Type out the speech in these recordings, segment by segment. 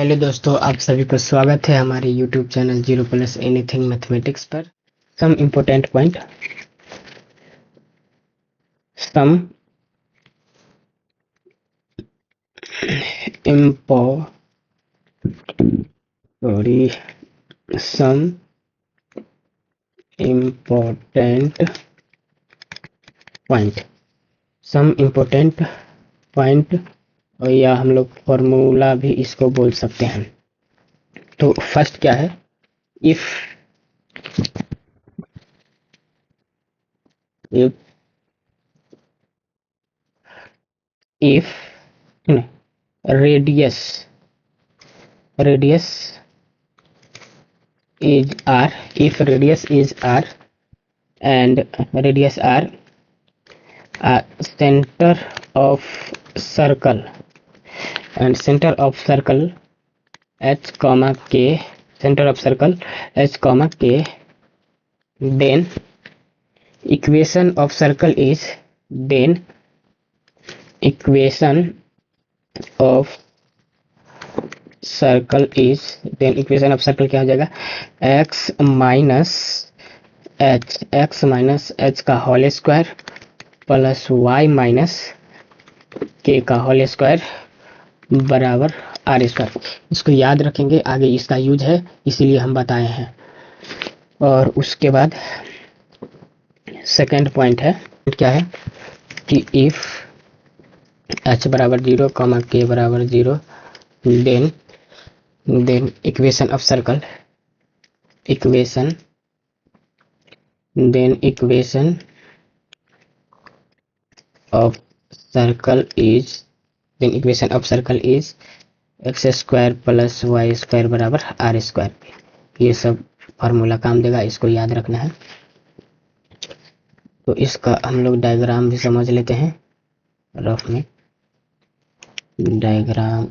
Hello दोस्तों, आप सभी को स्वागत है हमारे YouTube channel zero plus anything mathematics पर। Some important point, some impo sorry some important point, some important point, और या हम लोग फॉर्मूला भी इसको बोल सकते हैं। तो फर्स्ट क्या है, if if if radius radius is r, if radius is r and radius r, center of circle and center of circle h comma k, center of circle h comma k, then equation of circle is, then equation of circle is, then equation of circle क्या हो जाएगा, x minus h का whole square plus y minus k का whole square बराबर r square. इसको याद रखेंगे, आगे इसका यूज है इसीलिए हम बताए हैं। और उसके बाद सेकेंड पॉइंट है, क्या है कि इफ एच बराबर 0 कॉमा के बराबर 0, then equation of circle, equation of circle is, then equation of circle is x square plus y square बराबर आर स्क्वायर। ये सब फार्मूला काम देगा, इसको याद रखना है। तो इसका हम लोग डायग्राम भी समझ लेते हैं रफ में। डायग्राम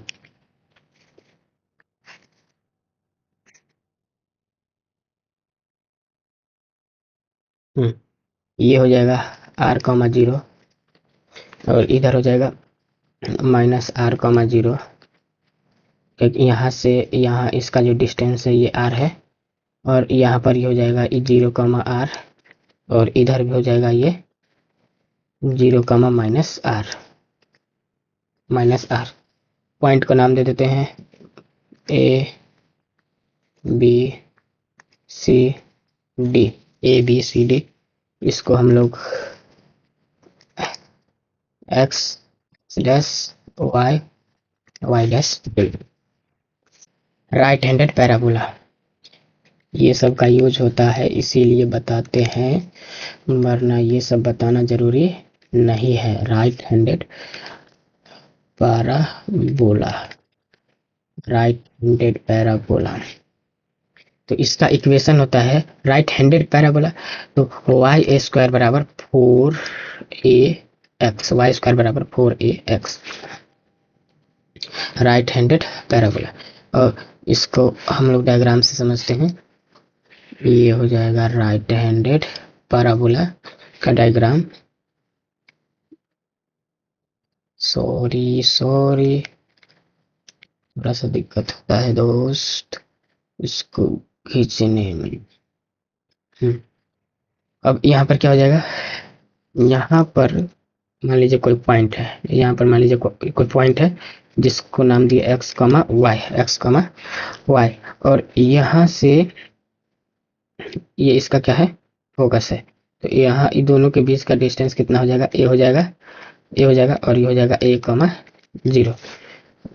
ये हो जाएगा आर कॉमा 0 और इधर हो जाएगा माइनस आर कॉमा 0, क्योंकि यहाँ से यहाँ इसका जो डिस्टेंस है ये आर है, और यहाँ पर ये हो जाएगा 0 कॉमा आर, और इधर भी हो जाएगा ये 0 कॉमा माइनस आर। पॉइंट को नाम दे देते हैं ए बी सी डी। इसको हम लोग x dash y dash right handed parabola, ये सब का यूज होता है इसीलिए बताते हैं, वरना ये सब बताना जरूरी नहीं है। राइट हैंडेड पैराबोला, तो इसका इक्वेशन होता है राइट हैंडेड पैराबोला, तो वाई ए स्क्वायर बराबर 4ax, वाई स्क्वायर बराबर 4ax, राइट हैंडेड पैराबोला। और इसको हम लोग डायग्राम से समझते हैं। ये हो जाएगा राइट हैंडेड पैराबोला का डायग्राम। सॉरी थोड़ा सा दिक्कत होता है दोस्त इसको खींचने में। अब यहाँ पर क्या हो जाएगा, यहाँ पर मान लीजिए कोई पॉइंट है, यहाँ पर मान लीजिए कोई पॉइंट है जिसको नाम दिया एक्स कॉमा वाई, और यहाँ से ये इसका क्या है, फोकस है। तो यहाँ इन दोनों के बीच का डिस्टेंस कितना हो जाएगा, ए हो जाएगा, और ये हो जाएगा ए कॉमा 0,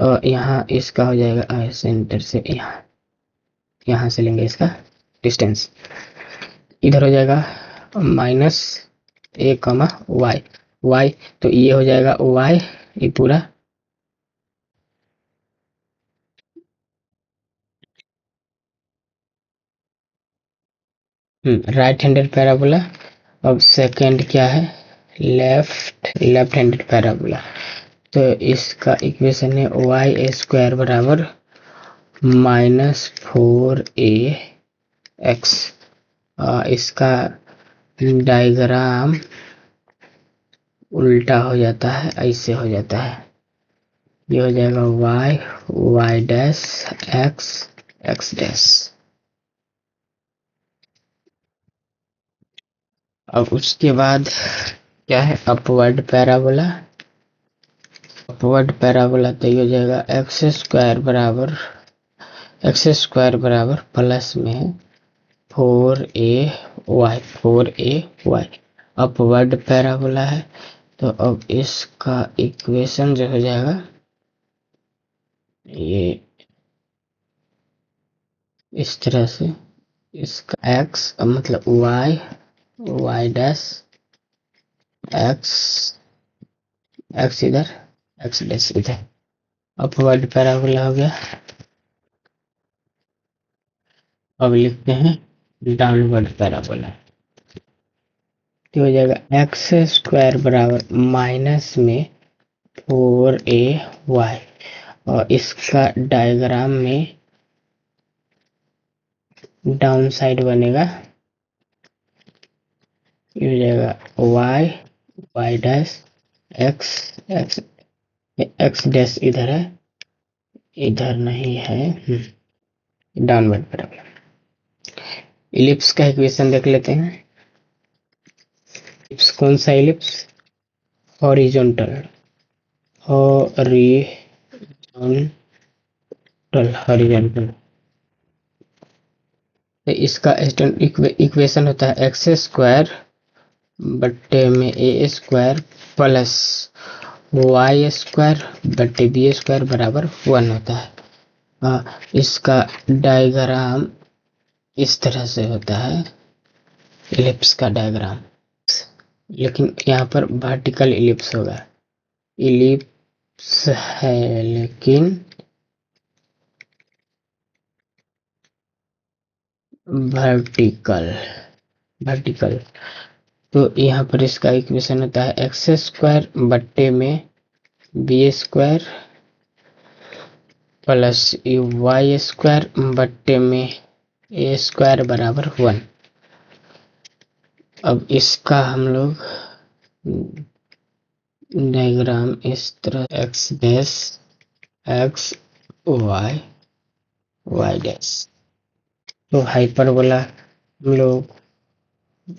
और यहाँ इसका हो जाएगा सेंटर से यहाँ से लेंगे इसका डिस्टेंस, इधर हो जाएगा माइनस ए कॉमा वाई, तो ये हो जाएगा वाई, ये पूरा राइट हैंडेड पैराबोला। अब सेकंड क्या है, लेफ्ट हैंडेड पैराबोला, तो इसका इक्वेशन है वाई ए स्क्वायर बराबर माइनस 4ax। इसका डायग्राम उल्टा हो जाता है, ऐसे हो जाता है, ये हो जाएगा y, y dash, x, x dash. अब उसके बाद क्या है, अपवर्ड पैराबोला। अपवर्ड पैराबोला तो ये हो जाएगा एक्स स्क्वायर बराबर प्लस में 4a y, 4a y upward parabola है। तो अब इसका इक्वेशन जो हो जाएगा ये इस तरह से, इसका x मतलब y, y dash, x, x इधर, x डैश इधर, अपवर्ड पैराबोला हो गया। अब लिखते हैं डाउनवर्ड पैराबोला। तो हो जाएगा एक्स स्क्वायर बराबर माइनस में 4a y, और इसका डायग्राम में डाउन साइड बनेगा, ये हो जाएगा y, y dash, x, x, x dash इधर है, इधर नहीं है, डाउनवर्ड पैराबोला। इलिप्स का इक्वेशन देख लेते हैं। इलिप्स कौन सा इलिप्स, हॉरिजॉन्टल, हॉरिजॉन्टल। तो इसका इक्वेशन होता है एक्स स्क्वायर बट्टे में ए स्क्वायर प्लस वाई स्क्वायर बट्टे बी स्क्वायर बराबर 1 होता है। इसका डायग्राम इस तरह से होता है, इलिप्स का डायग्राम, लेकिन यहाँ पर वर्टिकल इलिप्स होगा। इलिप्स है लेकिन वर्टिकल, वर्टिकल। तो यहाँ पर इसका इक्वेशन होता है एक्स स्क्वायर बट्टे में b square plus y square बट्टे में ए स्क्वायर बराबर 1। अब इसका हम लोग डायग्राम इस तरह, x dash, x, y, y dash. तो हाइपरबोला हम लोग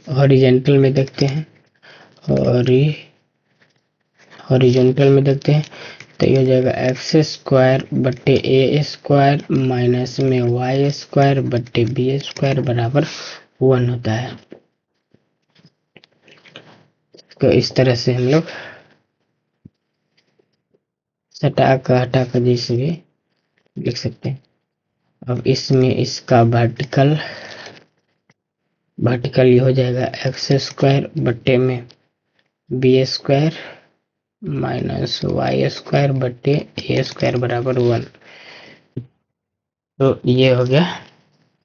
हॉरिजॉन्टल में देखते हैं, हॉरिजॉन्टल में देखते हैं। तो ये हो जाएगा एक्स स्क्वायर बट्टे ए स्क्वायर माइनस में वाई स्क्वायर बट्टे बी स्क्वायर बराबर 1 होता है। तो इस तरह से हम लोग हटा कर जैसे भी लिख सकते हैं। अब इसमें इसका वर्टिकल ये हो जाएगा एक्स स्क्वायर बट्टे में b square minus y square बट्टे ए स्क्वायर बराबर 1। तो ये हो गया